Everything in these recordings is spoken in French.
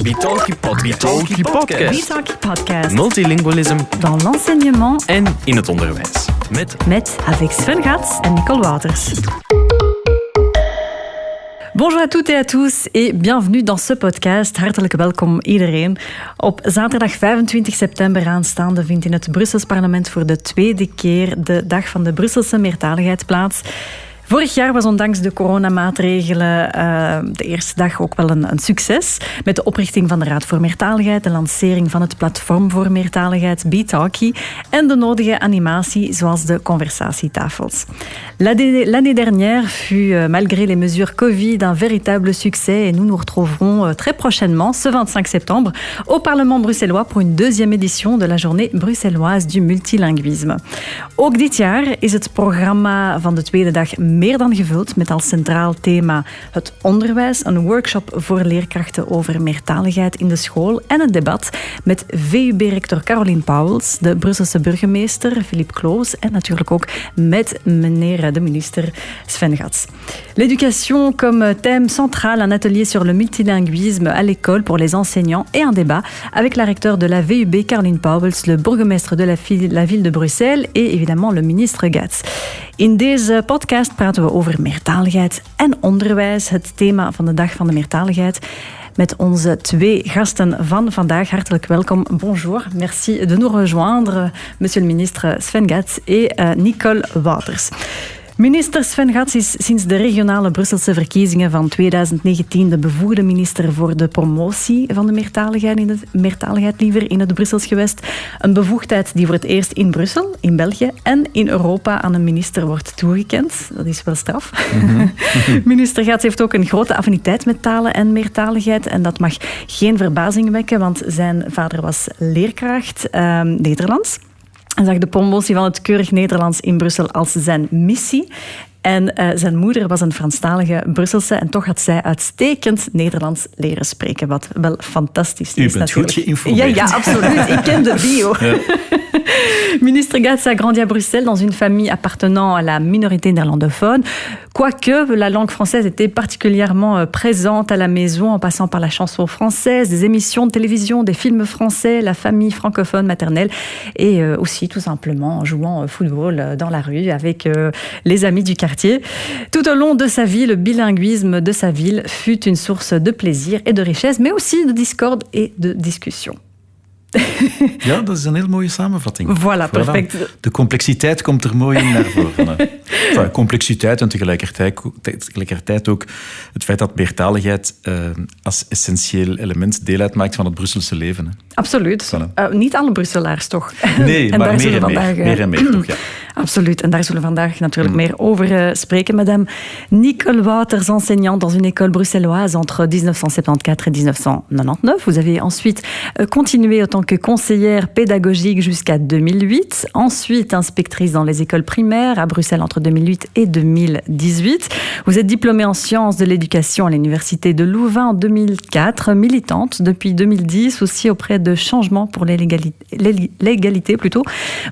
Bitalki Podcast. Multilingualisme Dans l'enseignement en in het onderwijs. met avec Sven Gats en Nicole Waters. Bonjour à toutes et à tous et bienvenue dans ce podcast. Hartelijk welkom iedereen. Op zaterdag 25 september aanstaande vindt in het Brussels parlement voor de tweede keer de Dag van de Brusselse meertaligheid plaats. Vorig jaar was ondanks de coronamaatregelen de eerste dag ook wel een succes. Met de oprichting van de Raad voor Meertaligheid, de lancering van het platform voor meertaligheid Bitalki en de nodige animatie zoals de conversatietafels. L'année dernière fut, malgré les mesures Covid, un véritable succès et nous nous retrouverons très prochainement, ce 25 septembre, au Parlement bruxellois pour une deuxième édition de la journée bruxelloise du multilinguisme. Ook dit jaar is het programma van de tweede dag meer dan gevuld met als centraal thema het onderwijs, een workshop voor leerkrachten over meertaligheid in de school en een debat met VUB-rector Caroline Pauwels, de Brusselse burgemeester Philippe Cloos en natuurlijk ook met meneer de minister Sven Gats. L'éducation comme thème central, un atelier sur le multilinguisme à l'école pour les enseignants et un débat avec la recteure de la VUB Caroline Pauwels, le bourgmestre de la ville de Bruxelles et évidemment le ministre Gats. In deze podcast praten we over meertaligheid en onderwijs, het thema van de Dag van de Meertaligheid. Met onze twee gasten van vandaag. Hartelijk welkom. Bonjour. Merci de nous rejoindre, monsieur le ministre Sven Gats et Nicole Waters. Minister Sven Gats is sinds de regionale Brusselse verkiezingen van 2019 de bevoegde minister voor de promotie van de meertaligheid in het Brussels gewest. Een bevoegdheid die voor het eerst in Brussel, in België en in Europa aan een minister wordt toegekend. Dat is wel straf. Mm-hmm. Minister Gats heeft ook een grote affiniteit met talen en meertaligheid en dat mag geen verbazing wekken, want zijn vader was leerkracht Nederlands. Hij zag de promotie van het keurig Nederlands in Brussel als zijn missie. En zijn moeder was een Franstalige Brusselse en toch had zij uitstekend Nederlands leren spreken, wat wel fantastisch is. U bent goed geïnformeerd. Ja, absoluut. Ik ken de bio. Ja. Ministre Gats a grandi à Bruxelles dans une famille appartenant à la minorité néerlandophone, quoique la langue française était particulièrement présente à la maison en passant par la chanson française, des émissions de télévision, des films français, la famille francophone maternelle et aussi tout simplement en jouant au football dans la rue avec les amis du quartier. Tout au long de sa vie, le bilinguisme de sa ville fut une source de plaisir et de richesse, mais aussi de discorde et de discussion. Ja, dat is een heel mooie samenvatting. Voilà, perfect. De complexiteit komt er mooi in naar voren. Enfin, complexiteit en tegelijkertijd ook het feit dat meertaligheid als essentieel element deel uitmaakt van het Brusselse leven. Hè. Absoluut. Voilà. Niet alle Brusselaars, toch? Nee, en maar meer en meer toch, ja. Absoluut. En daar zullen we vandaag natuurlijk meer over spreken. Madame Nicole Waters, enseignante dans une école bruxelloise entre 1974 et 1999. Vous avez ensuite continué en tant que conseillère pédagogique jusqu'à 2008. Ensuite, inspectrice dans les écoles primaires à Bruxelles entre 2008 et 2018. Vous êtes diplômée en sciences de l'éducation à l'université de Louvain en 2004. Militante depuis 2010 aussi auprès de Changement pour l'égalité,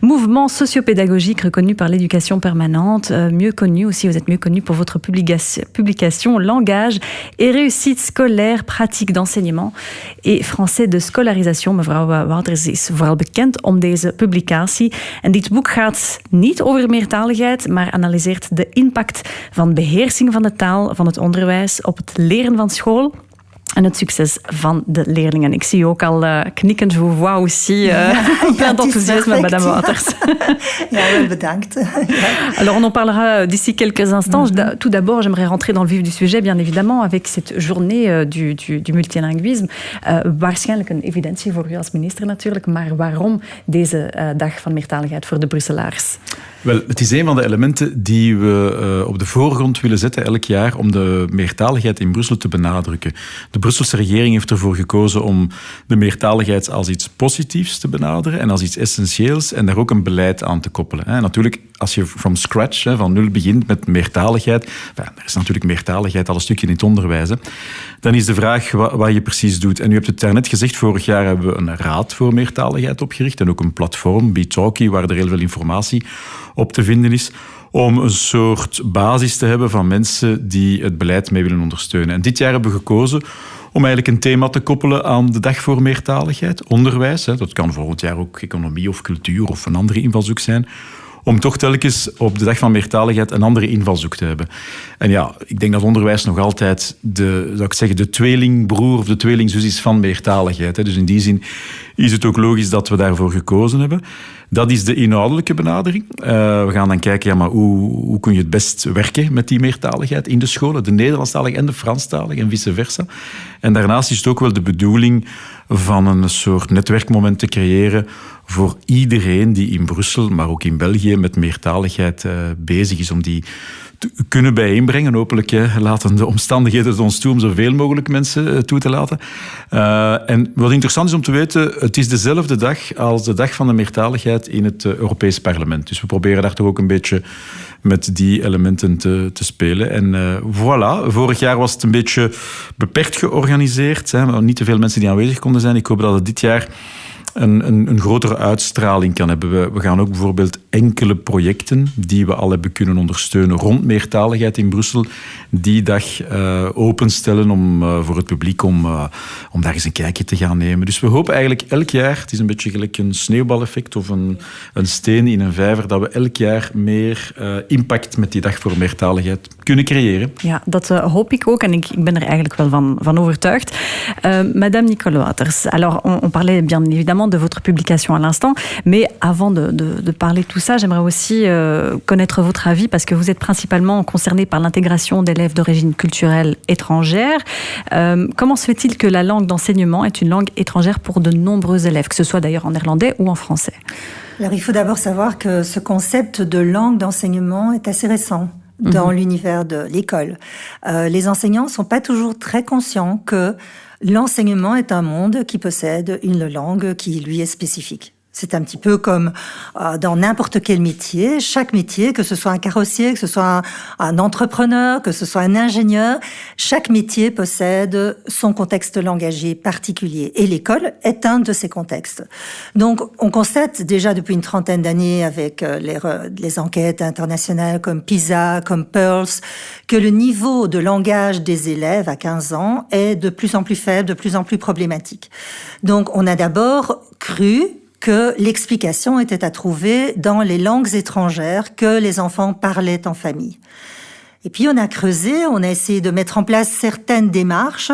mouvement socio-pédagogique reconnu par l'éducation permanente, mieux connu aussi, vous êtes mieux connu pour votre publication Langage et réussite scolaire, pratique d'enseignement et français de scolarisation. Mevrouw Waters is vooral bekend om deze publicatie. En dit boek gaat niet over meertaligheid, maar analyseert de impact van beheersing van de taal, van het onderwijs op het leren van school. En het succes van de leerlingen. Ik zie ook al knikkend, je vous vois aussi plein d'enthousiasme, Madame Waters. Ja, bedankt. Ja. Alors, on en parlera d'ici quelques instants. Mm-hmm. Tout d'abord, j'aimerais rentrer dans le vif du sujet, bien évidemment, avec cette journée du multilinguisme. Waarschijnlijk een evidentie voor u als minister natuurlijk, maar waarom deze dag van meertaligheid voor de Brusselaars? Wel, het is een van de elementen die we op de voorgrond willen zetten elk jaar om de meertaligheid in Brussel te benadrukken. De Brusselse regering heeft ervoor gekozen om de meertaligheid als iets positiefs te benaderen en als iets essentieels en daar ook een beleid aan te koppelen. En natuurlijk, als je from scratch, van nul begint met meertaligheid, er is natuurlijk meertaligheid al een stukje in het onderwijs, dan is de vraag wat je precies doet. En u hebt het daarnet gezegd, vorig jaar hebben we een raad voor meertaligheid opgericht en ook een platform, Bitalki, waar er heel veel informatie op te vinden is, om een soort basis te hebben van mensen die het beleid mee willen ondersteunen. En dit jaar hebben we gekozen om eigenlijk een thema te koppelen aan de dag voor meertaligheid, onderwijs. Dat kan volgend jaar ook economie of cultuur of een andere invalshoek zijn. Om toch telkens op de dag van meertaligheid een andere invalshoek te hebben. En ja, ik denk dat onderwijs nog altijd de tweelingbroer of de tweelingzus is van meertaligheid. Dus in die zin is het ook logisch dat we daarvoor gekozen hebben. Dat is de inhoudelijke benadering. We gaan dan kijken, maar hoe kun je het best werken met die meertaligheid in de scholen, de Nederlandstalige en de Franstalige en vice versa. En daarnaast is het ook wel de bedoeling van een soort netwerkmoment te creëren voor iedereen die in Brussel, maar ook in België, met meertaligheid bezig is, om die te kunnen bijeenbrengen. Hopelijk laten de omstandigheden het ons toe om zoveel mogelijk mensen toe te laten. En wat interessant is om te weten, het is dezelfde dag als de dag van de meertaligheid in het Europees Parlement. Dus we proberen daar toch ook een beetje met die elementen te spelen. En voilà, vorig jaar was het een beetje beperkt georganiseerd. Niet te veel mensen die aanwezig konden zijn. Ik hoop dat het dit jaar een grotere uitstraling kan hebben. We gaan ook bijvoorbeeld enkele projecten die we al hebben kunnen ondersteunen rond meertaligheid in Brussel, die dag openstellen voor het publiek om daar eens een kijkje te gaan nemen. Dus we hopen eigenlijk elk jaar, het is een beetje gelijk een sneeuwbaleffect of een steen in een vijver, dat we elk jaar meer impact met die dag voor meertaligheid kunnen creëren. Ja, dat hoop ik ook en ik ben er eigenlijk wel van overtuigd. Madame Nicole Waters, alors on parlait bien évidemment de votre publication à l'instant, mais avant de parler de tout ça, j'aimerais aussi connaître votre avis parce que vous êtes principalement concerné par l'intégration d'élèves d'origine culturelle étrangère. Comment se fait-il que la langue d'enseignement est une langue étrangère pour de nombreux élèves, que ce soit d'ailleurs en néerlandais ou en français? Alors, il faut d'abord savoir que ce concept de langue d'enseignement est assez récent dans l'univers de l'école. Les enseignants ne sont pas toujours très conscients que l'enseignement est un monde qui possède une langue qui lui est spécifique. C'est un petit peu comme dans n'importe quel métier. Chaque métier, que ce soit un carrossier, que ce soit un entrepreneur, que ce soit un ingénieur, chaque métier possède son contexte langagier particulier. Et l'école est un de ces contextes. Donc, on constate déjà depuis une trentaine d'années avec les enquêtes internationales comme PISA, comme PIRLS, que le niveau de langage des élèves à 15 ans est de plus en plus faible, de plus en plus problématique. Donc, on a d'abord cru que l'explication était à trouver dans les langues étrangères que les enfants parlaient en famille. Et puis on a creusé, on a essayé de mettre en place certaines démarches,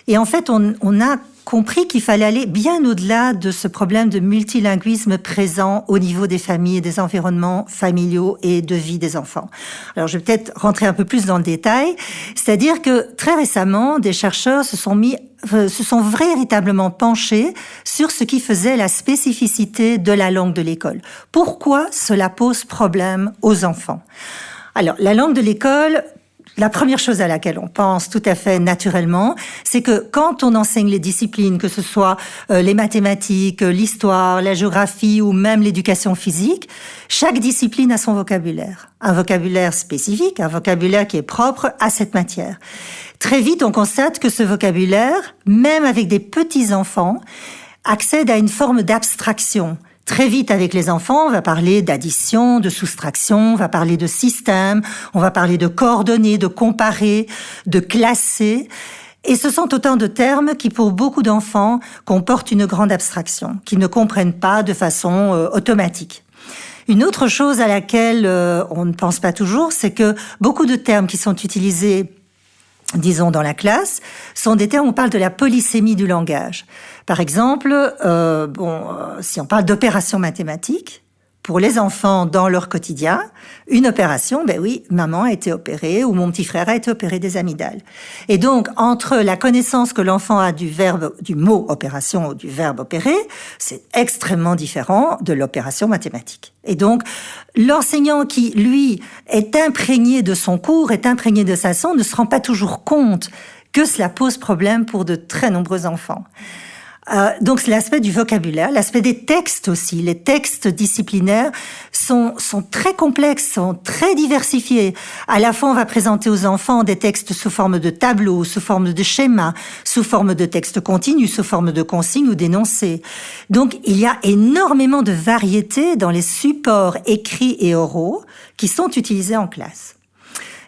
et en fait on a compris qu'il fallait aller bien au-delà de ce problème de multilinguisme présent au niveau des familles et des environnements familiaux et de vie des enfants. Alors, je vais peut-être rentrer un peu plus dans le détail. C'est-à-dire que très récemment, des chercheurs se sont véritablement penchés sur ce qui faisait la spécificité de la langue de l'école. Pourquoi cela pose problème aux enfants? Alors, la langue de l'école, la première chose à laquelle on pense tout à fait naturellement, c'est que quand on enseigne les disciplines, que ce soit les mathématiques, l'histoire, la géographie ou même l'éducation physique, chaque discipline a son vocabulaire. Un vocabulaire spécifique, un vocabulaire qui est propre à cette matière. Très vite, on constate que ce vocabulaire, même avec des petits-enfants, accède à une forme d'abstraction. Très vite, avec les enfants, on va parler d'addition, de soustraction, on va parler de système, on va parler de coordonner, de comparer, de classer. Et ce sont autant de termes qui, pour beaucoup d'enfants, comportent une grande abstraction, qu'ils ne comprennent pas de façon automatique. Une autre chose à laquelle on ne pense pas toujours, c'est que beaucoup de termes qui sont utilisés, disons, dans la classe, sont des termes où on parle de la polysémie du langage. Par exemple, si on parle d'opérations mathématiques, pour les enfants dans leur quotidien, une opération, ben oui, maman a été opérée ou mon petit frère a été opéré des amygdales. Et donc, entre la connaissance que l'enfant a du mot opération ou du verbe opérer, c'est extrêmement différent de l'opération mathématique. Et donc, l'enseignant qui, lui, est imprégné de son cours, est imprégné de sa leçon, ne se rend pas toujours compte que cela pose problème pour de très nombreux enfants. Donc c'est l'aspect du vocabulaire, l'aspect des textes aussi. Les textes disciplinaires sont très complexes, sont très diversifiés. À la fois, on va présenter aux enfants des textes sous forme de tableaux, sous forme de schémas, sous forme de textes continus, sous forme de consignes ou d'énoncés. Donc il y a énormément de variétés dans les supports écrits et oraux qui sont utilisés en classe.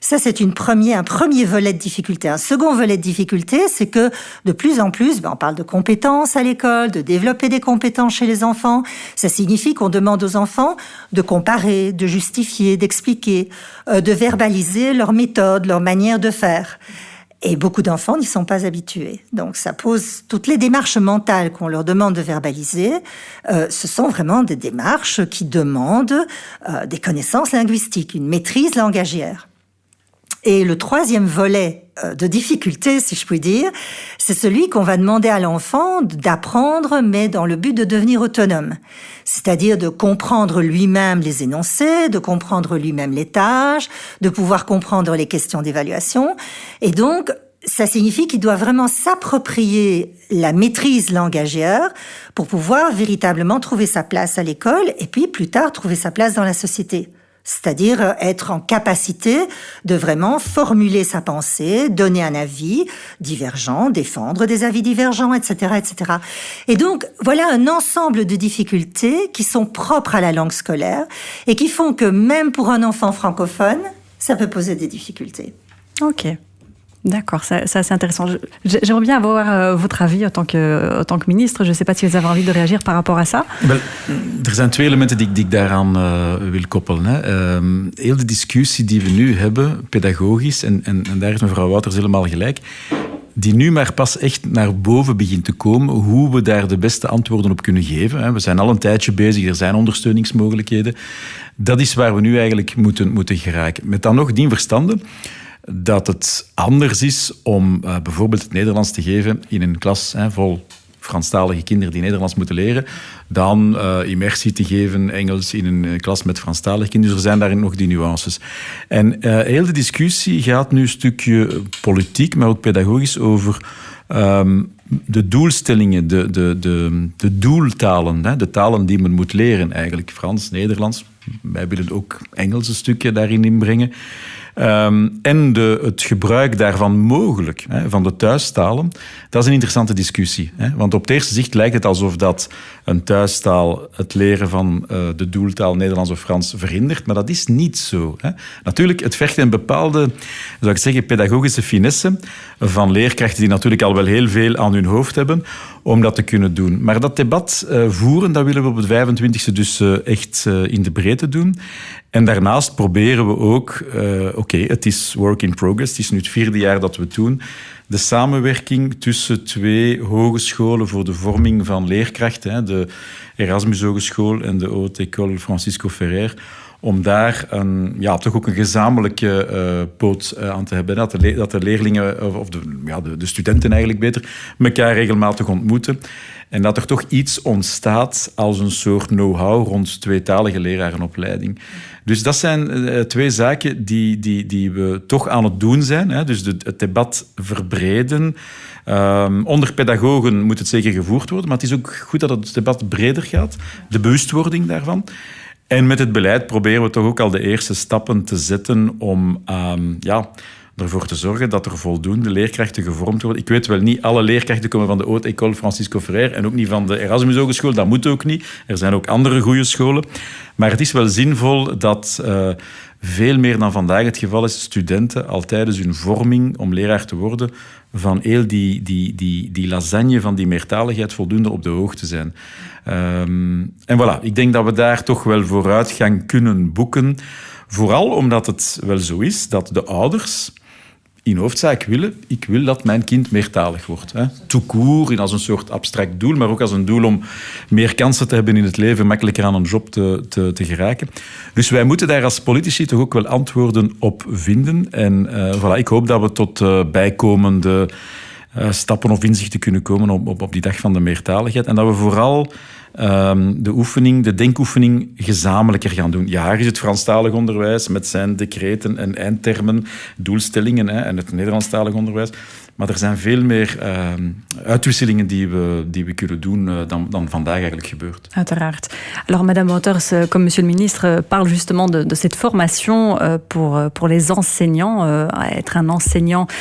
Ça, c'est un premier volet de difficulté. Un second volet de difficulté, c'est que de plus en plus, on parle de compétences à l'école, de développer des compétences chez les enfants. Ça signifie qu'on demande aux enfants de comparer, de justifier, d'expliquer, de verbaliser leur méthode, leur manière de faire. Et beaucoup d'enfants n'y sont pas habitués. Donc, ça pose toutes les démarches mentales qu'on leur demande de verbaliser. Ce sont vraiment des démarches qui demandent des connaissances linguistiques, une maîtrise langagière. Et le troisième volet de difficulté, si je puis dire, c'est celui qu'on va demander à l'enfant d'apprendre, mais dans le but de devenir autonome. C'est-à-dire de comprendre lui-même les énoncés, de comprendre lui-même les tâches, de pouvoir comprendre les questions d'évaluation. Et donc, ça signifie qu'il doit vraiment s'approprier la maîtrise langagière pour pouvoir véritablement trouver sa place à l'école et puis plus tard trouver sa place dans la société. C'est-à-dire être en capacité de vraiment formuler sa pensée, donner un avis divergent, défendre des avis divergents, etc., etc. Et donc, voilà un ensemble de difficultés qui sont propres à la langue scolaire et qui font que même pour un enfant francophone, ça peut poser des difficultés. Ok. D'accord, c'est assez intéressant. J'aimerais bien avoir votre avis en tant que ministre. Je ne sais pas si vous avez envie de réagir par rapport à ça. Wel, er zijn twee elementen die ik daaraan wil koppelen. Heel de discussie die we nu hebben, pedagogisch, en daar heeft mevrouw Wouters helemaal gelijk, die nu maar pas echt naar boven begint te komen, hoe we daar de beste antwoorden op kunnen geven. We zijn al een tijdje bezig, er zijn ondersteuningsmogelijkheden. Dat is waar we nu eigenlijk moeten geraken. Met dan nog dien verstande dat het anders is om bijvoorbeeld het Nederlands te geven in een klas vol Franstalige kinderen die Nederlands moeten leren, dan immersie te geven Engels in een klas met Franstalige kinderen. Dus er zijn daarin nog die nuances. En heel de discussie gaat nu een stukje politiek, maar ook pedagogisch over de doelstellingen, de doeltalen, de talen die men moet leren eigenlijk. Frans, Nederlands. Wij willen ook Engels een stukje daarin inbrengen. En het gebruik daarvan mogelijk, van de thuistalen, dat is een interessante discussie. Want op het eerste zicht lijkt het alsof dat een thuistaal het leren van de doeltaal Nederlands of Frans verhindert, maar dat is niet zo. Natuurlijk, het vergt een bepaalde, zou ik zeggen, pedagogische finesse van leerkrachten die natuurlijk al wel heel veel aan hun hoofd hebben om dat te kunnen doen. Maar dat debat voeren, dat willen we op het 25e dus echt in de breedte doen. En daarnaast proberen we ook, het is work in progress, het is nu het 4e jaar dat we het doen, de samenwerking tussen 2 hogescholen voor de vorming van leerkrachten, de Erasmus Hogeschool en de Haute École Francisco Ferrer, om daar toch ook een gezamenlijke poot aan te hebben. Dat de leerlingen, of de studenten eigenlijk beter, elkaar regelmatig ontmoeten. En dat er toch iets ontstaat als een soort know-how rond tweetalige lerarenopleiding. Dus dat zijn 2 zaken die we toch aan het doen zijn. Dus het debat verbreden. Onder pedagogen moet het zeker gevoerd worden, maar het is ook goed dat het debat breder gaat. De bewustwording daarvan. En met het beleid proberen we toch ook al de eerste stappen te zetten om ervoor te zorgen dat er voldoende leerkrachten gevormd worden. Ik weet wel, niet alle leerkrachten komen van de Haute École Francisco Ferrer en ook niet van de Erasmus Hogeschool. Dat moet ook niet. Er zijn ook andere goede scholen. Maar het is wel zinvol dat veel meer dan vandaag het geval is, studenten al tijdens hun vorming om leraar te worden van heel die lasagne van die meertaligheid voldoende op de hoogte zijn. En voilà, ik denk dat we daar toch wel vooruitgang kunnen boeken. Vooral omdat het wel zo is dat de ouders in hoofdzaak willen, ik wil dat mijn kind meertalig wordt. Tout court, als een soort abstract doel, maar ook als een doel om meer kansen te hebben in het leven, makkelijker aan een job te geraken. Dus wij moeten daar als politici toch ook wel antwoorden op vinden. En voilà, ik hoop dat we tot bijkomende stappen of inzichten kunnen komen op die dag van de meertaligheid. En dat we vooral de denkoefening gezamenlijker gaan doen. Ja, hier is het Franstalig onderwijs met zijn decreten en eindtermen, doelstellingen en het Nederlandstalig onderwijs. Maar er zijn veel meer uitwisselingen die we kunnen doen dan vandaag eigenlijk gebeurt. Uiteraard. Alors, Madame Wouters, comme Monsieur le Ministre parle justement de cette formation pour les enseignants, être un enseignant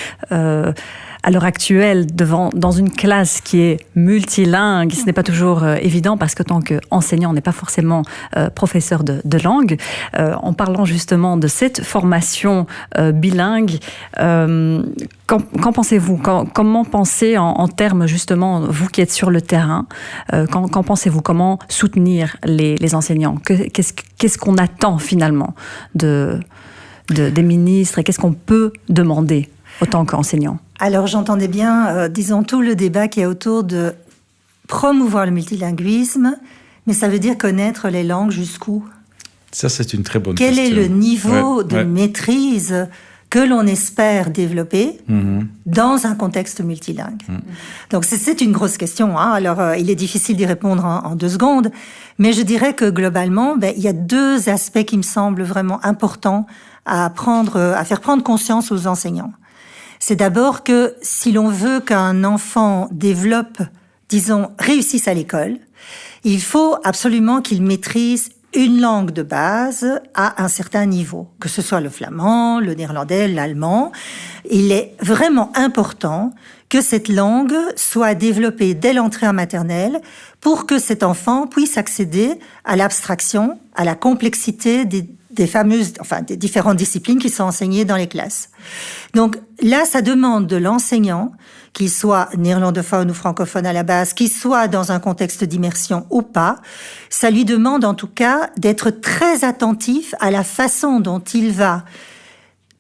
à l'heure actuelle, dans une classe qui est multilingue, ce n'est pas toujours évident parce que tant qu'enseignant, on n'est pas forcément professeur de langue. En parlant justement de cette formation bilingue, qu'en pensez-vous? Comment penser en termes justement, vous qui êtes sur le terrain, qu'en pensez-vous? Comment soutenir les enseignants? Qu'est-ce qu'on attend finalement des ministres et qu'est-ce qu'on peut demander autant qu'enseignant? Alors j'entendais bien, disons, tout le débat qui est autour de promouvoir le multilinguisme, mais ça veut dire connaître les langues jusqu'où? Ça, c'est une très bonne question. Quel est le niveau de ouais. maîtrise que l'on espère développer dans un contexte multilingue? Donc c'est une grosse question. Hein. Alors il est difficile d'y répondre en 2 secondes, mais je dirais que globalement, il y a 2 aspects qui me semblent vraiment importants à faire prendre conscience aux enseignants. C'est d'abord que si l'on veut qu'un enfant développe, disons, réussisse à l'école, il faut absolument qu'il maîtrise une langue de base à un certain niveau, que ce soit le flamand, le néerlandais, l'allemand. Il est vraiment important que cette langue soit développée dès l'entrée en maternelle pour que cet enfant puisse accéder à l'abstraction, à la complexité des différentes disciplines qui sont enseignées dans les classes. Donc là, ça demande de l'enseignant, qu'il soit néerlandophone ou francophone à la base, qu'il soit dans un contexte d'immersion ou pas, ça lui demande en tout cas d'être très attentif à la façon dont il va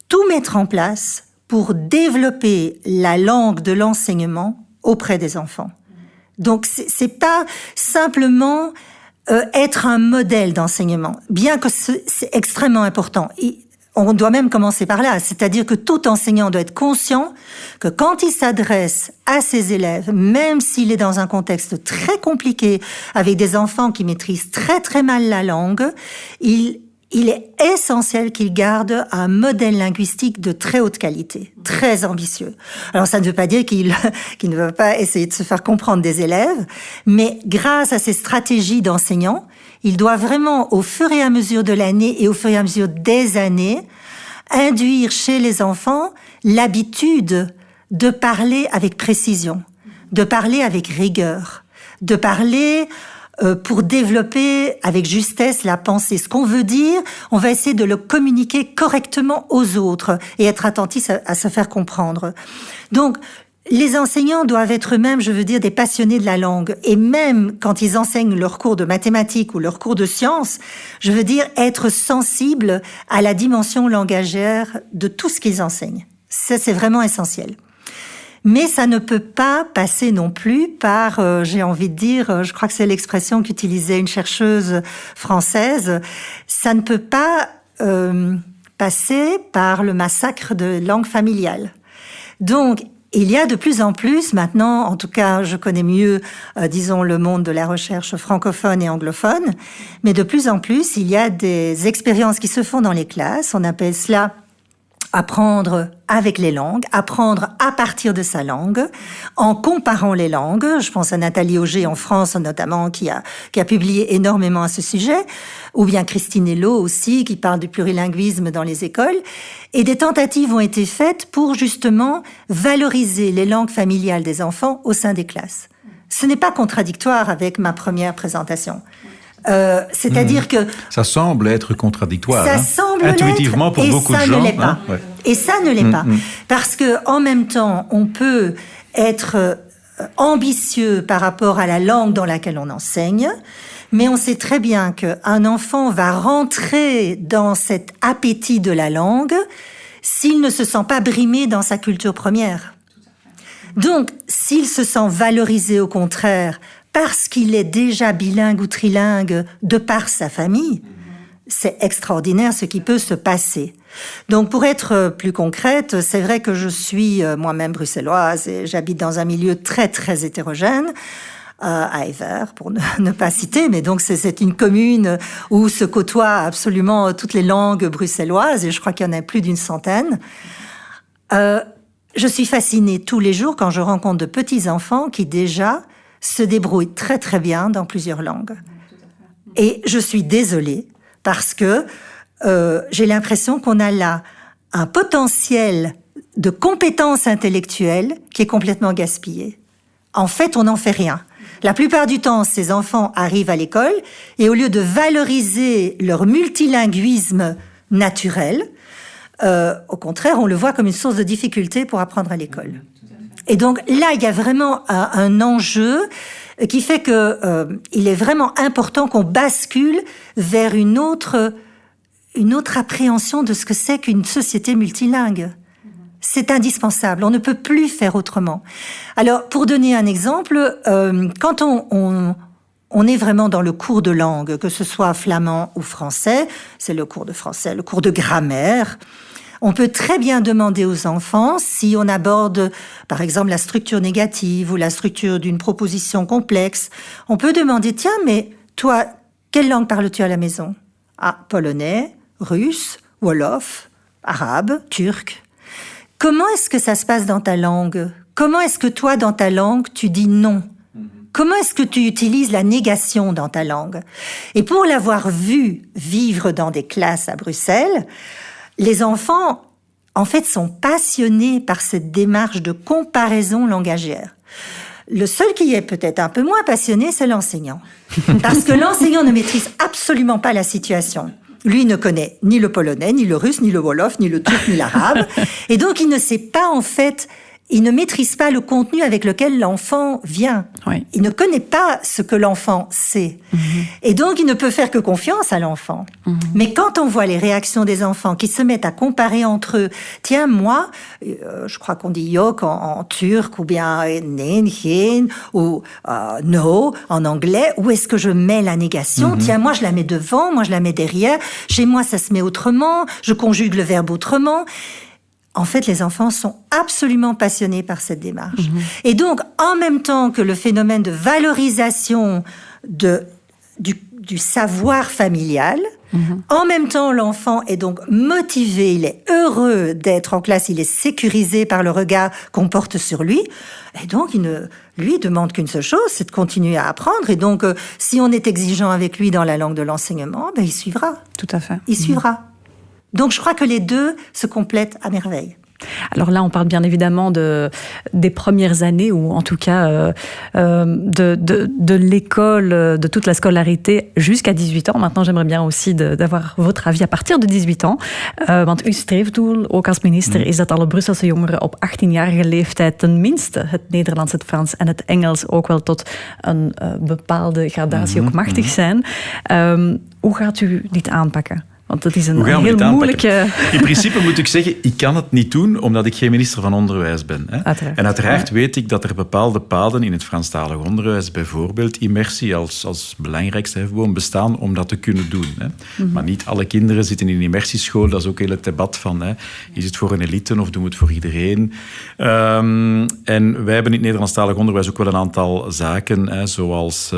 tout mettre en place pour développer la langue de l'enseignement auprès des enfants. Donc c'est pas simplement être un modèle d'enseignement, bien que c'est extrêmement important. On doit même commencer par là, c'est-à-dire que tout enseignant doit être conscient que quand il s'adresse à ses élèves, même s'il est dans un contexte très compliqué, avec des enfants qui maîtrisent très très mal la langue, il est essentiel qu'il garde un modèle linguistique de très haute qualité, très ambitieux. Alors ça ne veut pas dire qu'il ne veut pas essayer de se faire comprendre des élèves, mais grâce à ces stratégies d'enseignants, il doit vraiment, au fur et à mesure de l'année et au fur et à mesure des années, induire chez les enfants l'habitude de parler avec précision, de parler avec rigueur, de parler pour développer avec justesse la pensée. Ce qu'on veut dire, on va essayer de le communiquer correctement aux autres et être attentif à se faire comprendre. Donc, les enseignants doivent être eux-mêmes, je veux dire, des passionnés de la langue. Et même quand ils enseignent leurs cours de mathématiques ou leurs cours de sciences, je veux dire être sensibles à la dimension langagère de tout ce qu'ils enseignent. Ça, c'est vraiment essentiel. Mais ça ne peut pas passer non plus par, j'ai envie de dire, je crois que c'est l'expression qu'utilisait une chercheuse française, ça ne peut pas passer par le massacre de langue familiale. Donc, il y a de plus en plus maintenant, en tout cas je connais mieux, disons, le monde de la recherche francophone et anglophone, mais de plus en plus il y a des expériences qui se font dans les classes, on appelle cela apprendre avec les langues, apprendre à partir de sa langue, en comparant les langues. Je pense à Nathalie Auger en France notamment, qui a publié énormément à ce sujet, ou bien Christine Hello aussi, qui parle du plurilinguisme dans les écoles. Et des tentatives ont été faites pour justement valoriser les langues familiales des enfants au sein des classes. Ce n'est pas contradictoire avec ma première présentation. C'est-à-dire que ça semble être contradictoire. Ça semble intuitivement pour beaucoup de gens. Et ça ne l'est pas. Ouais. Et ça ne l'est pas. Parce que en même temps, on peut être ambitieux par rapport à la langue dans laquelle on enseigne, mais on sait très bien qu'un enfant va rentrer dans cet appétit de la langue s'il ne se sent pas brimé dans sa culture première. Donc, s'il se sent valorisé au contraire parce qu'il est déjà bilingue ou trilingue de par sa famille, c'est extraordinaire ce qui peut se passer. Donc, pour être plus concrète, c'est vrai que je suis moi-même bruxelloise et j'habite dans un milieu très, très hétérogène, à Evere, pour ne pas citer, mais donc c'est une commune où se côtoient absolument toutes les langues bruxelloises, et je crois qu'il y en a plus d'une centaine. Je suis fascinée tous les jours quand je rencontre de petits enfants qui déjà se débrouillent très très bien dans plusieurs langues. Et je suis désolée parce que j'ai l'impression qu'on a là un potentiel de compétences intellectuelles qui est complètement gaspillée. En fait, on n'en fait rien. La plupart du temps, ces enfants arrivent à l'école et au lieu de valoriser leur multilinguisme naturel, au contraire, on le voit comme une source de difficulté pour apprendre à l'école. Et donc là, il y a vraiment un enjeu qui fait que il est vraiment important qu'on bascule vers une autre appréhension de ce que c'est qu'une société multilingue. C'est indispensable, on ne peut plus faire autrement. Alors, pour donner un exemple, quand on est vraiment dans le cours de langue, que ce soit flamand ou français, c'est le cours de français, le cours de grammaire, on peut très bien demander aux enfants, si on aborde, par exemple, la structure négative ou la structure d'une proposition complexe, on peut demander, tiens, mais toi, quelle langue parles-tu à la maison? Ah, polonais, russe, wolof, arabe, turc. Comment est-ce que ça se passe dans ta langue? Comment est-ce que toi, dans ta langue, tu dis non? Comment est-ce que tu utilises la négation dans ta langue? Et pour l'avoir vu vivre dans des classes à Bruxelles, les enfants, en fait, sont passionnés par cette démarche de comparaison langagière. Le seul qui est peut-être un peu moins passionné, c'est l'enseignant. Parce que l'enseignant ne maîtrise absolument pas la situation. Lui ne connaît ni le polonais, ni le russe, ni le wolof, ni le turc, ni l'arabe. Et donc, il ne sait pas, en fait, il ne maîtrise pas le contenu avec lequel l'enfant vient. Oui. Il ne connaît pas ce que l'enfant sait. Et donc, il ne peut faire que confiance à l'enfant. Mais quand on voit les réactions des enfants qui se mettent à comparer entre eux, tiens, moi, je crois qu'on dit yok en turc, ou bien nen, hen, ou no en anglais, où est-ce que je mets la négation? Tiens, moi, je la mets devant, moi, je la mets derrière. Chez moi, ça se met autrement, je conjugue le verbe autrement. En fait, les enfants sont absolument passionnés par cette démarche. Et donc, en même temps que le phénomène de valorisation du savoir familial, en même temps, l'enfant est donc motivé, il est heureux d'être en classe, il est sécurisé par le regard qu'on porte sur lui. Et donc, lui demande qu'une seule chose, c'est de continuer à apprendre. Et donc, si on est exigeant avec lui dans la langue de l'enseignement, il suivra. Tout à fait. Il suivra. Donc, je crois que les deux se complètent à merveille. Alors là, on parle bien évidemment des premières années, ou en tout cas de l'école, de toute la scolarité jusqu'à 18 ans. Maintenant, j'aimerais bien aussi d'avoir votre avis à partir de 18 ans. Want uw streefdoel, ook als minister, is dat alle Brusselse jongeren op 18-jarige leeftijd tenminste het Nederlands, het Frans en het Engels ook wel tot een bepaalde gradatie ook machtig zijn. Hoe gaat u dit aanpakken? Want dat is een heel moeilijke... In principe moet ik zeggen, ik kan het niet doen omdat ik geen minister van Onderwijs ben. Hè. En uiteraard weet ik dat er bepaalde paden in het Franstalig onderwijs, bijvoorbeeld immersie als belangrijkste hefboom, bestaan om dat te kunnen doen. Hè. Maar niet alle kinderen zitten in een immersieschool. Dat is ook heel het debat van, hè, is het voor een elite of doen we het voor iedereen? En wij hebben in het Nederlandstalig onderwijs ook wel een aantal zaken, hè, zoals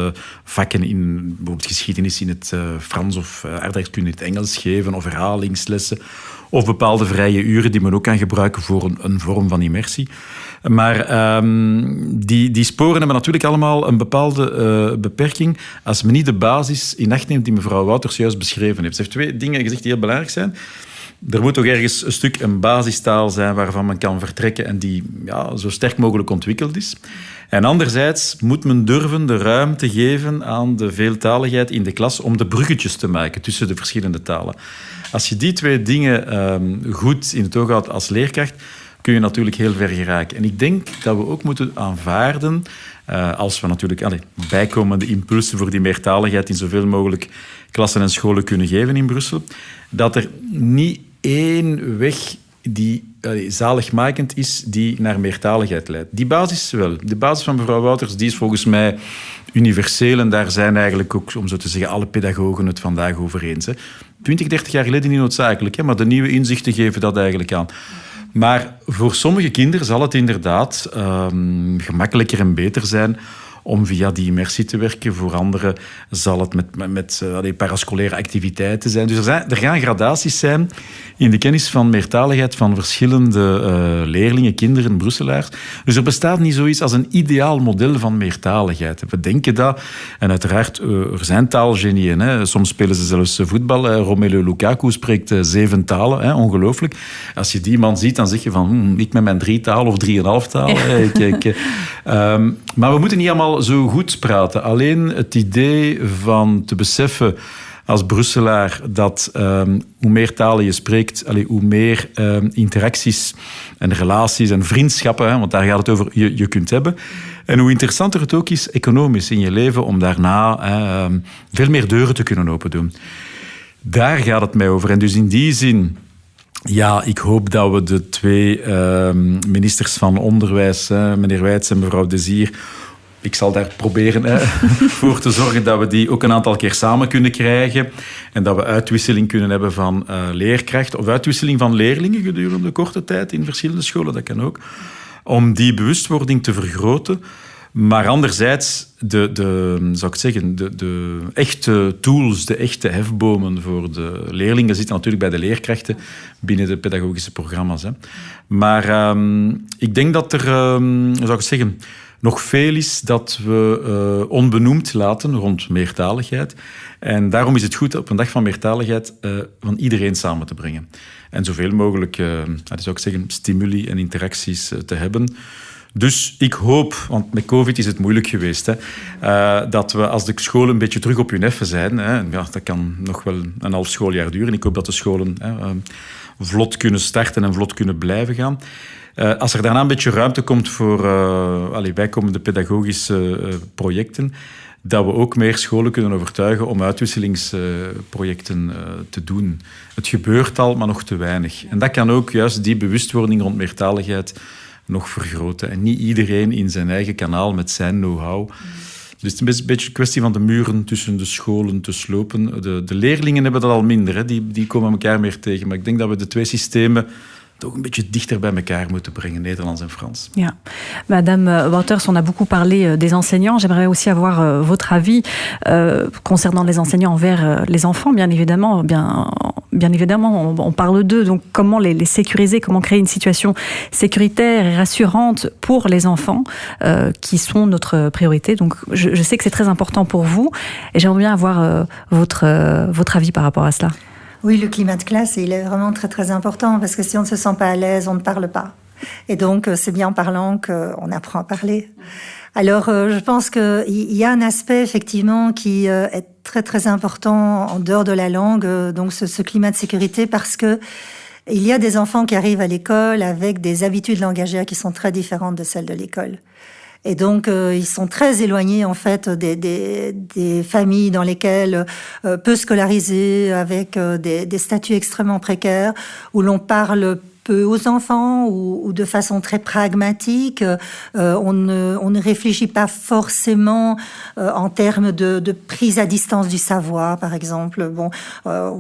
vakken in bijvoorbeeld geschiedenis in het Frans of aardrijkskunde in het Engels geven, of herhalingslessen, of bepaalde vrije uren die men ook kan gebruiken voor een vorm van immersie. Maar die sporen hebben natuurlijk allemaal een bepaalde beperking als men niet de basis in acht neemt die mevrouw Wouters juist beschreven heeft. Ze heeft twee dingen gezegd die heel belangrijk zijn. Er moet toch ergens een stuk een basistaal zijn waarvan men kan vertrekken en die zo sterk mogelijk ontwikkeld is. En anderzijds moet men durven de ruimte geven aan de veeltaligheid in de klas om de bruggetjes te maken tussen de verschillende talen. Als je die twee dingen goed in het oog houdt als leerkracht, kun je natuurlijk heel ver geraken. En ik denk dat we ook moeten aanvaarden, als we natuurlijk bijkomende impulsen voor die meertaligheid in zoveel mogelijk klassen en scholen kunnen geven in Brussel, dat er niet één weg die zaligmakend is, die naar meertaligheid leidt. Die basis wel. De basis van mevrouw Wouters, die is volgens mij universeel en daar zijn eigenlijk ook, om zo te zeggen, alle pedagogen het vandaag over eens. 20, 30 jaar geleden niet noodzakelijk, hè, maar de nieuwe inzichten geven dat eigenlijk aan. Maar voor sommige kinderen zal het inderdaad gemakkelijker en beter zijn om via die immersie te werken. Voor anderen zal het met parascolaire activiteiten zijn. Dus er gaan gradaties zijn in de kennis van meertaligheid van verschillende leerlingen, kinderen, Brusselaars. Dus er bestaat niet zoiets als een ideaal model van meertaligheid. We denken dat. En uiteraard, er zijn taalgenieën. Hè. Soms spelen ze zelfs voetbal. Romelu Lukaku spreekt 7 talen. Hè. Ongelooflijk. Als je die man ziet, dan zeg je van... ik met mijn 3 talen of 3,5 talen. Maar we moeten niet allemaal zo goed praten. Alleen het idee van te beseffen als Brusselaar dat hoe meer talen je spreekt, hoe meer interacties en relaties en vriendschappen, hè, want daar gaat het over, je kunt hebben. En hoe interessanter het ook is economisch in je leven om daarna veel meer deuren te kunnen opendoen. Daar gaat het mij over. En dus in die zin... Ja, ik hoop dat we de 2 ministers van Onderwijs, meneer Wijts en mevrouw Desir... Ik zal daar proberen voor te zorgen dat we die ook een aantal keer samen kunnen krijgen en dat we uitwisseling kunnen hebben van leerkrachten of uitwisseling van leerlingen gedurende korte tijd in verschillende scholen, dat kan ook, om die bewustwording te vergroten. Maar anderzijds, zou ik zeggen, de echte tools, de echte hefbomen voor de leerlingen zitten natuurlijk bij de leerkrachten binnen de pedagogische programma's. Hè. Maar ik denk dat er, zou ik zeggen, nog veel is dat we onbenoemd laten rond meertaligheid. En daarom is het goed op een dag van meertaligheid van iedereen samen te brengen. En zoveel mogelijk, zou ik zeggen, stimuli en interacties te hebben. Dus ik hoop, want met COVID is het moeilijk geweest, dat we als de scholen een beetje terug op hun effen zijn, dat kan nog wel een half schooljaar duren. Ik hoop dat de scholen vlot kunnen starten en vlot kunnen blijven gaan. Als er daarna een beetje ruimte komt voor bijkomende pedagogische projecten, dat we ook meer scholen kunnen overtuigen om uitwisselingsprojecten te doen. Het gebeurt al, maar nog te weinig. En dat kan ook juist die bewustwording rond meertaligheid nog vergroten. En niet iedereen in zijn eigen kanaal met zijn know-how. Dus het is een beetje een kwestie van de muren tussen de scholen te slopen. De leerlingen hebben dat al minder. Hè. Die komen elkaar meer tegen. Maar ik denk dat we de 2 systemen toch een beetje dichter bij elkaar moeten brengen, Nederlands en Frans. Ja. Madame Wouters, on a beaucoup parlé des enseignants. J'aimerais aussi avoir votre avis concernant les enseignants envers les enfants, bien évidemment. Bien évidemment, on parle d'eux. Donc, comment les sécuriser, comment créer une situation sécuritaire et rassurante pour les enfants qui sont notre priorité. Donc, je sais que c'est très important pour vous et j'aimerais bien avoir votre avis par rapport à cela. Oui, le climat de classe, il est vraiment très, très important parce que si on ne se sent pas à l'aise, on ne parle pas. Et donc, c'est bien en parlant qu'on apprend à parler. Alors, je pense qu'il y a un aspect, effectivement, qui est très, très important en dehors de la langue, donc ce climat de sécurité, parce que il y a des enfants qui arrivent à l'école avec des habitudes langagières qui sont très différentes de celles de l'école. Et donc, ils sont très éloignés, en fait, des familles dans lesquelles peu scolarisées, avec des statuts extrêmement précaires, où l'on parle peu aux enfants ou de façon très pragmatique. On ne réfléchit pas forcément en termes de prise à distance du savoir, par exemple. Bon,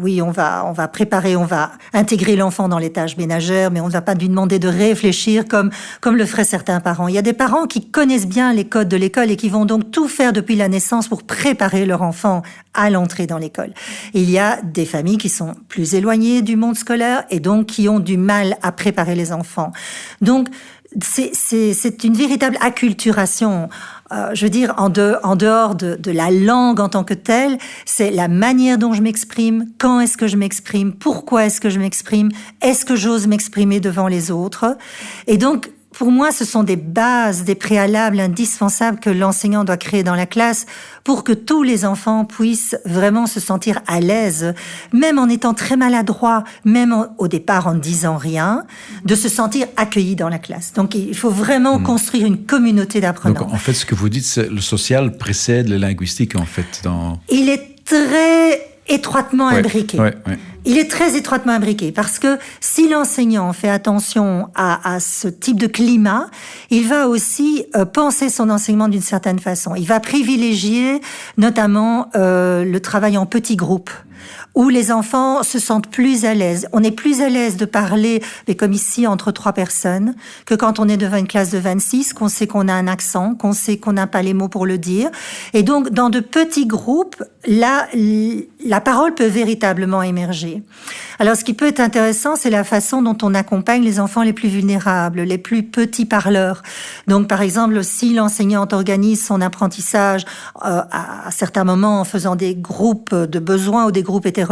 oui, on va préparer, on va intégrer l'enfant dans les tâches ménagères, mais on ne va pas lui demander de réfléchir comme le feraient certains parents. Il y a des parents qui connaissent bien les codes de l'école et qui vont donc tout faire depuis la naissance pour préparer leur enfant à l'entrée dans l'école. Il y a des familles qui sont plus éloignées du monde scolaire et donc qui ont du mal à préparer les enfants. Donc, c'est une véritable acculturation. Je veux dire, en dehors de la langue en tant que telle, c'est la manière dont je m'exprime, quand est-ce que je m'exprime, pourquoi est-ce que je m'exprime, est-ce que j'ose m'exprimer devant les autres. Et donc, pour moi, ce sont des bases, des préalables indispensables que l'enseignant doit créer dans la classe pour que tous les enfants puissent vraiment se sentir à l'aise, même en étant très maladroits, même au départ en ne disant rien, de se sentir accueillis dans la classe. Donc, il faut vraiment construire une communauté d'apprenants. Donc, en fait, ce que vous dites, c'est le social précède le linguistique, en fait. Il est très étroitement imbriqué. Ouais. Il est très étroitement imbriqué parce que si l'enseignant fait attention à ce type de climat, il va aussi penser son enseignement d'une certaine façon. Il va privilégier notamment le travail en petits groupes où les enfants se sentent plus à l'aise. On est plus à l'aise de parler, mais comme ici, entre 3 personnes, que quand on est devant une classe de 26, qu'on sait qu'on a un accent, qu'on sait qu'on n'a pas les mots pour le dire. Et donc, dans de petits groupes, là, la parole peut véritablement émerger. Alors, ce qui peut être intéressant, c'est la façon dont on accompagne les enfants les plus vulnérables, les plus petits parleurs. Donc, par exemple, si l'enseignante organise son apprentissage à certains moments en faisant des groupes de besoins ou des groupes hétérogènes,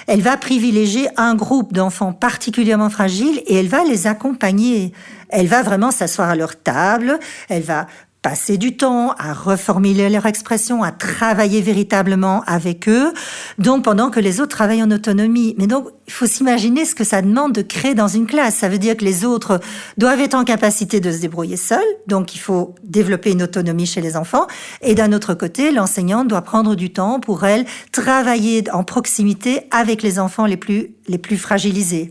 elle va privilégier un groupe d'enfants particulièrement fragiles et elle va les accompagner. Elle va vraiment s'asseoir à leur table, elle va passer du temps à reformuler leurs expressions, à travailler véritablement avec eux, donc pendant que les autres travaillent en autonomie. Mais donc, il faut s'imaginer ce que ça demande de créer dans une classe. Ça veut dire que les autres doivent être en capacité de se débrouiller seuls, donc il faut développer une autonomie chez les enfants. Et d'un autre côté, l'enseignante doit prendre du temps pour elle travailler en proximité avec les enfants les plus fragilisés.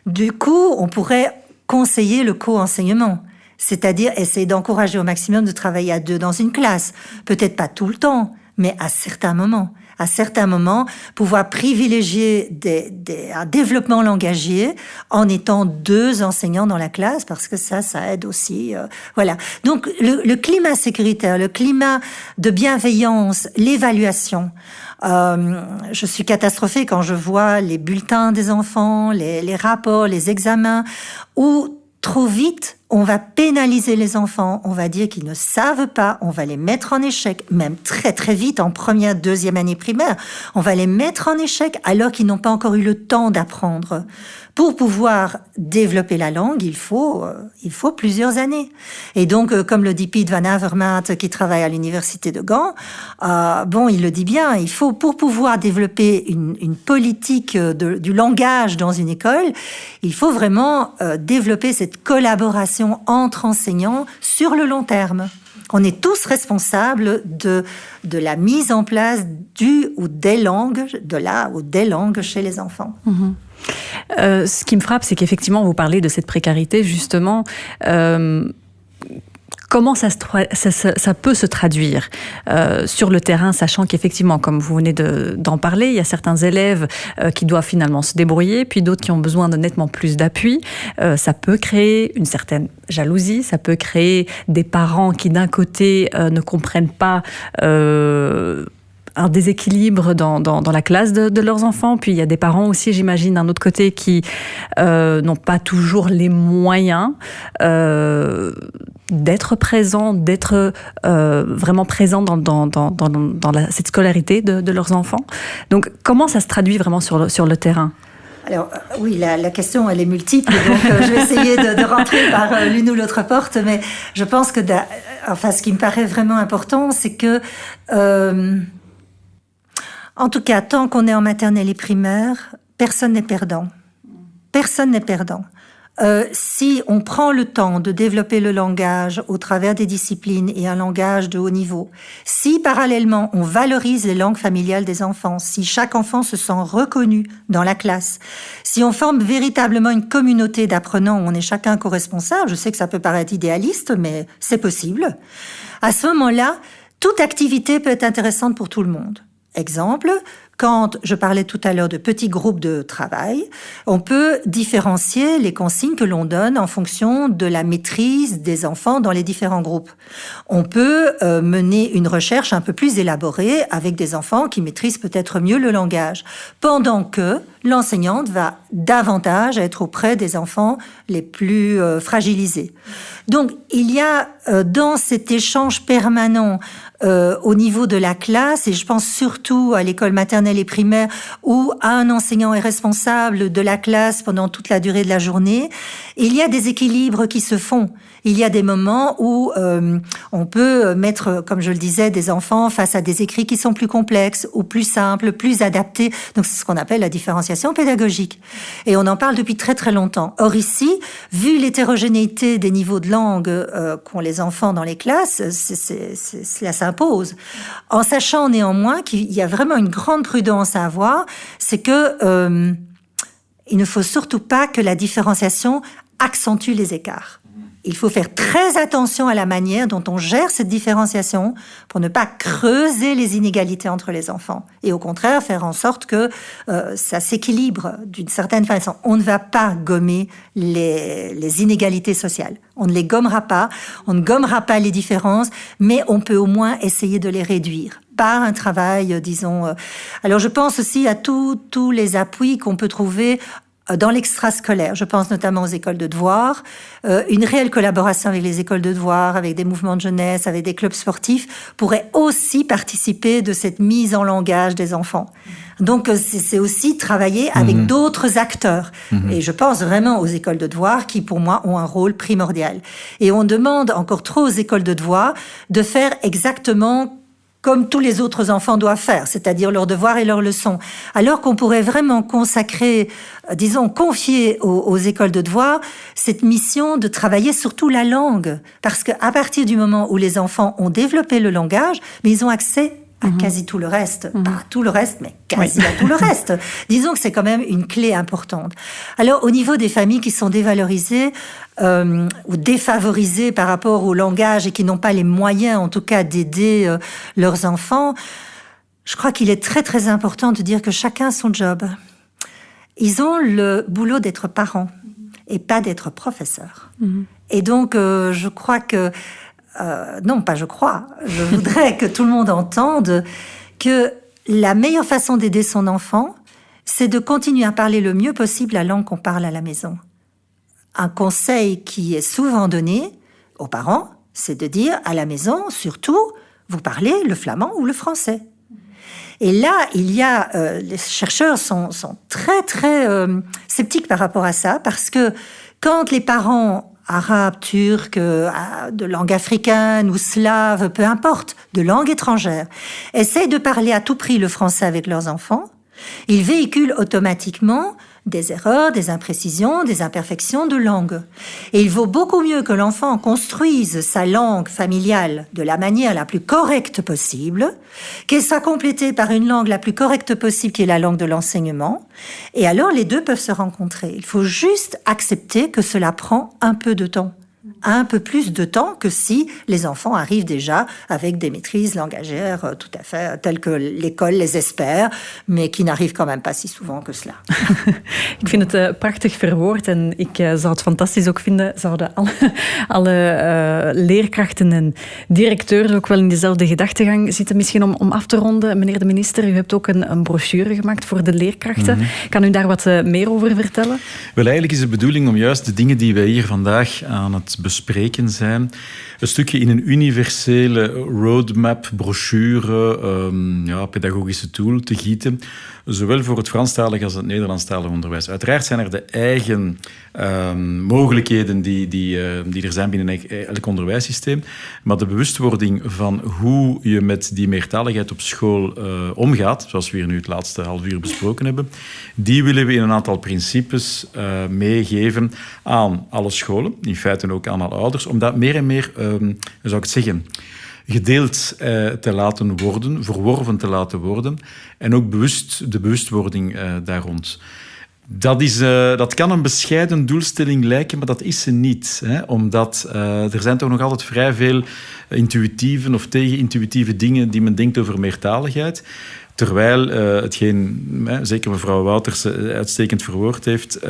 Du coup, on pourrait conseiller le co-enseignement. C'est-à-dire essayer d'encourager au maximum de travailler à 2 dans une classe. Peut-être pas tout le temps, mais à certains moments. À certains moments, pouvoir privilégier un développement langagier en étant 2 enseignants dans la classe, parce que ça aide aussi. Voilà. Donc, le climat sécuritaire, le climat de bienveillance, l'évaluation. Je suis catastrophée quand je vois les bulletins des enfants, les rapports, les examens, où trop vite, on va pénaliser les enfants, on va dire qu'ils ne savent pas, on va les mettre en échec, même très très vite en première, deuxième année primaire. On va les mettre en échec alors qu'ils n'ont pas encore eu le temps d'apprendre. Pour pouvoir développer la langue, il faut plusieurs années. Et donc, comme le dit Piet van Avermaet, qui travaille à l'université de Gand, il le dit bien, il faut, pour pouvoir développer une politique du langage dans une école, il faut vraiment développer cette collaboration entre enseignants sur le long terme. On est tous responsables de la mise en place de la ou des langues chez les enfants. Mmh. Ce qui me frappe, c'est qu'effectivement, vous parlez de cette précarité, justement. Comment ça peut se traduire sur le terrain, sachant qu'effectivement, comme vous venez d'en parler, il y a certains élèves qui doivent finalement se débrouiller, puis d'autres qui ont besoin de nettement plus d'appui. Ça peut créer une certaine jalousie, ça peut créer des parents qui, d'un côté, ne comprennent pas un déséquilibre dans la classe de leurs enfants. Puis il y a des parents aussi, j'imagine, d'un autre côté, qui n'ont pas toujours les moyens d'être présents, d'être vraiment présents dans cette scolarité de leurs enfants. Donc, comment ça se traduit vraiment sur le terrain ? Alors, oui, la question, elle est multiple, donc je vais essayer de rentrer par l'une ou l'autre porte, mais je pense que, ce qui me paraît vraiment important, c'est que en tout cas, tant qu'on est en maternelle et primaire, personne n'est perdant. Personne n'est perdant. Si on prend le temps de développer le langage au travers des disciplines et un langage de haut niveau, si parallèlement on valorise les langues familiales des enfants, si chaque enfant se sent reconnu dans la classe, si on forme véritablement une communauté d'apprenants où on est chacun co-responsable, je sais que ça peut paraître idéaliste, mais c'est possible, à ce moment-là, toute activité peut être intéressante pour tout le monde. Exemple, quand je parlais tout à l'heure de petits groupes de travail, on peut différencier les consignes que l'on donne en fonction de la maîtrise des enfants dans les différents groupes. On peut mener une recherche un peu plus élaborée avec des enfants qui maîtrisent peut-être mieux le langage, pendant que l'enseignante va davantage être auprès des enfants les plus fragilisés. Donc, il y a dans cet échange permanent au niveau de la classe, et je pense surtout à l'école maternelle et primaire, où un enseignant est responsable de la classe pendant toute la durée de la journée, il y a des équilibres qui se font. Il y a des moments où on peut mettre, comme je le disais, des enfants face à des écrits qui sont plus complexes ou plus simples, plus adaptés. Donc, c'est ce qu'on appelle la différenciation pédagogique. Et on en parle depuis très très longtemps. Or ici, vu l'hétérogénéité des niveaux de langue qu'ont les enfants dans les classes, cela s'impose. En sachant néanmoins qu'il y a vraiment une grande prudence à avoir, c'est que il ne faut surtout pas que la différenciation accentue les écarts. Il faut faire très attention à la manière dont on gère cette différenciation pour ne pas creuser les inégalités entre les enfants. Et au contraire, faire en sorte que ça s'équilibre d'une certaine façon. On ne va pas gommer les inégalités sociales. On ne les gommera pas, on ne gommera pas les différences, mais on peut au moins essayer de les réduire par un travail, disons... Alors je pense aussi à tous les appuis qu'on peut trouver dans l'extrascolaire. Je pense notamment aux écoles de devoirs, une réelle collaboration avec les écoles de devoirs, avec des mouvements de jeunesse, avec des clubs sportifs, pourrait aussi participer de cette mise en langage des enfants. Donc c'est aussi travailler avec d'autres acteurs. Et je pense vraiment aux écoles de devoirs qui, pour moi, ont un rôle primordial. Et on demande encore trop aux écoles de devoirs de faire exactement comme tous les autres enfants doivent faire, c'est-à-dire leurs devoirs et leurs leçons. Alors qu'on pourrait vraiment consacrer, confier aux écoles de devoirs cette mission de travailler surtout la langue. Parce qu'à partir du moment où les enfants ont développé le langage, mais ils ont accès à quasi tout le reste. Pas tout le reste, mais quasi à tout le reste. Disons que c'est quand même une clé importante. Alors, au niveau des familles qui sont dévalorisées ou défavorisées par rapport au langage et qui n'ont pas les moyens, en tout cas, d'aider leurs enfants, je crois qu'il est très, très important de dire que chacun a son job. Ils ont le boulot d'être parents et pas d'être professeurs. Et donc, je crois que non, pas je crois. Je voudrais que tout le monde entende que la meilleure façon d'aider son enfant, c'est de continuer à parler le mieux possible la langue qu'on parle à la maison. Un conseil qui est souvent donné aux parents, c'est de dire à la maison, surtout, vous parlez le flamand ou le français. Et là, les chercheurs sont très, très sceptiques par rapport à ça, parce que quand les parents arabes, turcs, de langue africaine ou slave, peu importe, de langue étrangère, essayent de parler à tout prix le français avec leurs enfants, ils véhiculent automatiquement des erreurs, des imprécisions, des imperfections de langue. Et il vaut beaucoup mieux que l'enfant construise sa langue familiale de la manière la plus correcte possible, qu'elle soit complétée par une langue la plus correcte possible, qui est la langue de l'enseignement. Et alors, les deux peuvent se rencontrer. Il faut juste accepter que cela prend un peu de temps. Un peu plus de temps que si les enfants arrivent déjà avec des maîtrises langagères tout à fait telles que l'école les espère, mais qui n'arrivent quand même pas si souvent que cela. Ik vind het prachtig verwoord en ik zou het fantastisch ook vinden, zouden alle leerkrachten en directeurs ook wel in dezelfde gedachtegang zitten. Misschien om af te ronden, meneer de minister, u hebt ook een brochure gemaakt voor de leerkrachten. Kan u daar wat meer over vertellen? Wel, eigenlijk is de bedoeling om juist de dingen die wij hier vandaag aan het bespreken zijn, een stukje in een universele roadmap, brochure, pedagogische tool te gieten, zowel voor het Franstalig als het Nederlandstalig onderwijs. Uiteraard zijn er de eigen mogelijkheden die er zijn binnen elk onderwijssysteem, maar de bewustwording van hoe je met die meertaligheid op school omgaat, zoals we hier nu het laatste half uur besproken hebben, die willen we in een aantal principes meegeven aan alle scholen, in feite ook aan alle ouders, om dat meer en meer, zou ik het zeggen, gedeeld te laten worden, verworven te laten worden en ook de bewustwording daar rond. Dat kan een bescheiden doelstelling lijken, maar dat is ze niet. Omdat er zijn toch nog altijd vrij veel intuïtieve of tegenintuïtieve dingen die men denkt over meertaligheid. Terwijl hetgeen zeker mevrouw Wouters uitstekend verwoord heeft,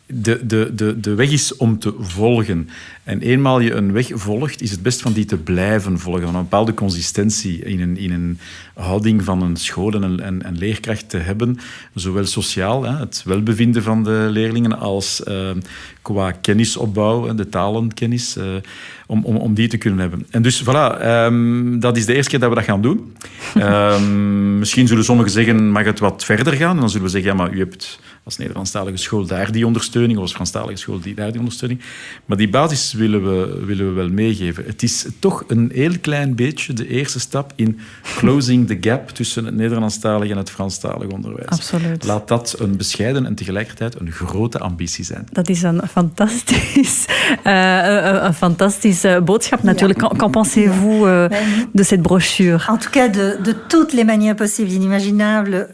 de weg is om te volgen. En eenmaal je een weg volgt, is het best van die te blijven volgen. Van een bepaalde consistentie in een houding van een school en een leerkracht te hebben. Zowel sociaal, het welbevinden van de leerlingen, als qua kennisopbouw, de talenkennis, om die te kunnen hebben. En dus, voilà, dat is de eerste keer dat we dat gaan doen. Misschien zullen sommigen zeggen, mag het wat verder gaan? En dan zullen we zeggen, ja, maar u hebt als Nederlandstalige school daar die ondersteuning, of als Franstalige school daar die ondersteuning. Maar die basis willen we wel meegeven. Het is toch een heel klein beetje de eerste stap in closing the gap tussen het Nederlandstalige en het Franstalige onderwijs. Absoluut. Laat dat een bescheiden en tegelijkertijd een grote ambitie zijn. Dat is een fantastische boodschap natuurlijk. Qu'en pensez-vous de cette brochure? En tout cas, de toutes les manières possibles, inimaginables,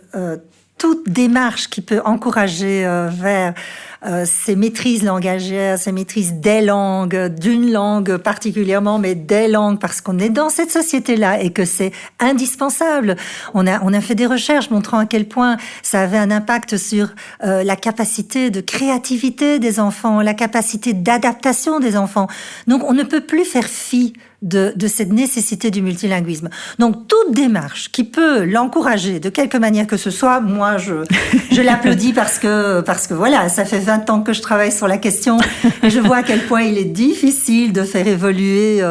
toute démarche qui peut encourager vers ces maîtrises langagières, ces maîtrises des langues, d'une langue particulièrement, mais des langues, parce qu'on est dans cette société-là et que c'est indispensable. On a fait des recherches montrant à quel point ça avait un impact sur la capacité de créativité des enfants, la capacité d'adaptation des enfants. Donc, on ne peut plus faire fi de cette nécessité du multilinguisme. Donc, toute démarche qui peut l'encourager de quelque manière que ce soit, moi, je l'applaudis parce que voilà, ça fait 20 ans que je travaille sur la question et je vois à quel point il est difficile de faire évoluer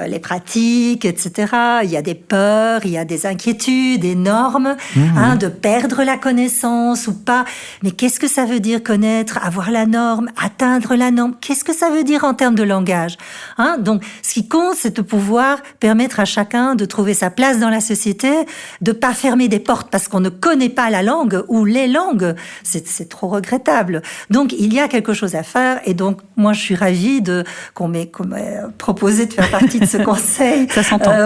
les pratiques, etc. Il y a des peurs, il y a des inquiétudes énormes, de perdre la connaissance ou pas. Mais qu'est-ce que ça veut dire connaître, avoir la norme, atteindre la norme? Qu'est-ce que ça veut dire en termes de langage? Donc, ce qui compte, c'est de pouvoir permettre à chacun de trouver sa place dans la société, de pas fermer des portes parce qu'on ne connaît pas la langue ou les langues. C'est trop regrettable. Donc, il y a quelque chose à faire et donc, moi, je suis ravie qu'on m'ait proposé de faire partie de ce conseil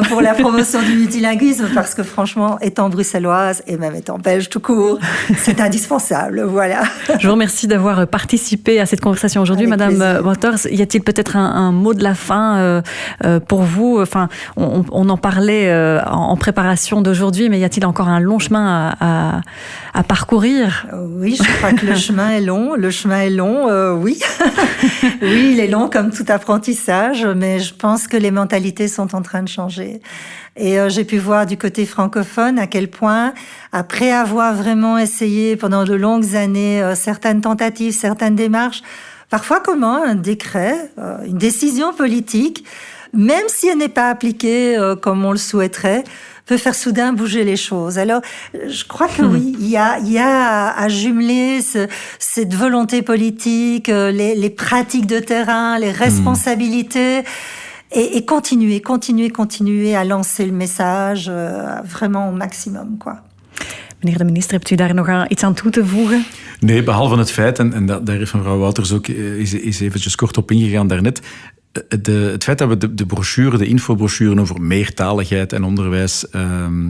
pour la promotion du multilinguisme parce que franchement, étant bruxelloise et même étant belge tout court, c'est indispensable. Voilà. Je vous remercie d'avoir participé à cette conversation aujourd'hui, Avec Madame plaisir. Waters. Y a-t-il peut-être un mot de la fin pour vous? Enfin, on en parlait en préparation d'aujourd'hui, mais y a-t-il encore un long chemin à parcourir? Oui, je crois que le chemin est long. Oui. Oui, il est long comme tout apprentissage, mais je pense que les mentalités sont en train de changer. Et j'ai pu voir du côté francophone à quel point, après avoir vraiment essayé pendant de longues années certaines tentatives, certaines démarches, parfois comment un décret, une décision politique, même si elle n'est pas appliquée comme on le souhaiterait, peut faire soudain bouger les choses. Alors, je crois que oui, il y a à jumeler cette volonté politique, les pratiques de terrain, les responsabilités, et continuer à lancer le message vraiment au maximum, quoi. Meneer de minister, hebt u daar nog iets aan toe te voegen? Nee, behalve het feit, en daar heeft mevrouw Wouters ook is eventjes kort op ingegaan daarnet, het feit dat we de brochure, de infobrochure over meertaligheid en onderwijs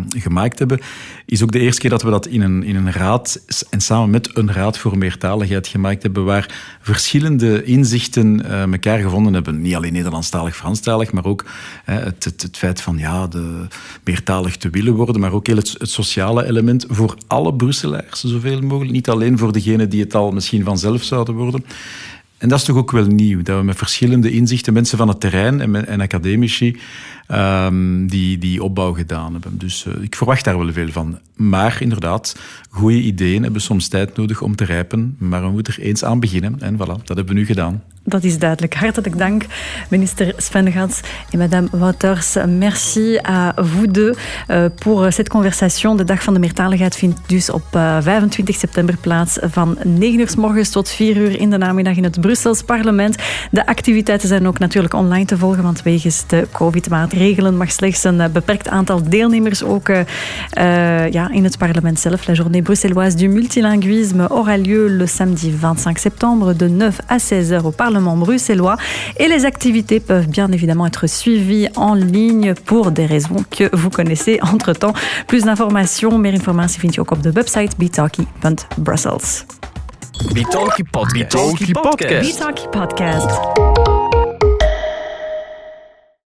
gemaakt hebben, is ook de eerste keer dat we dat in een raad en samen met een raad voor meertaligheid gemaakt hebben, waar verschillende inzichten elkaar gevonden hebben. Niet alleen Nederlandstalig, Franstalig, maar ook het feit van de meertalig te willen worden, maar ook heel het sociale element voor alle Brusselaars, zoveel mogelijk. Niet alleen voor degenen die het al misschien vanzelf zouden worden. En dat is toch ook wel nieuw, dat we met verschillende inzichten, mensen van het terrein en academici, die opbouw gedaan hebben. Dus ik verwacht daar wel veel van. Maar inderdaad, goede ideeën hebben soms tijd nodig om te rijpen, maar we moeten er eens aan beginnen. En voilà, dat hebben we nu gedaan. Dat is duidelijk. Hartelijk dank, minister Svennegaerts et madame Wouters. Merci à vous deux pour cette conversation. De Dag van de Meertaligheid vindt dus op 25 september plaats van 9 uur 's morgens tot 4 uur in de namiddag in het Brussels parlement. De activiteiten zijn ook natuurlijk online te volgen, want wegens de COVID-maatregelen mag slechts een beperkt aantal deelnemers ook in het parlement zelf. La journée bruxelloise du multilinguisme aura lieu le samedi 25 septembre de 9 à 16 heures au Parlement bruxellois et les activités peuvent bien évidemment être suivies en ligne pour des raisons que vous connaissez entre-temps. Plus d'informations, meer informatie vind je ook op de website betalky.brussels. Betalky Podcast. Betalky Podcast.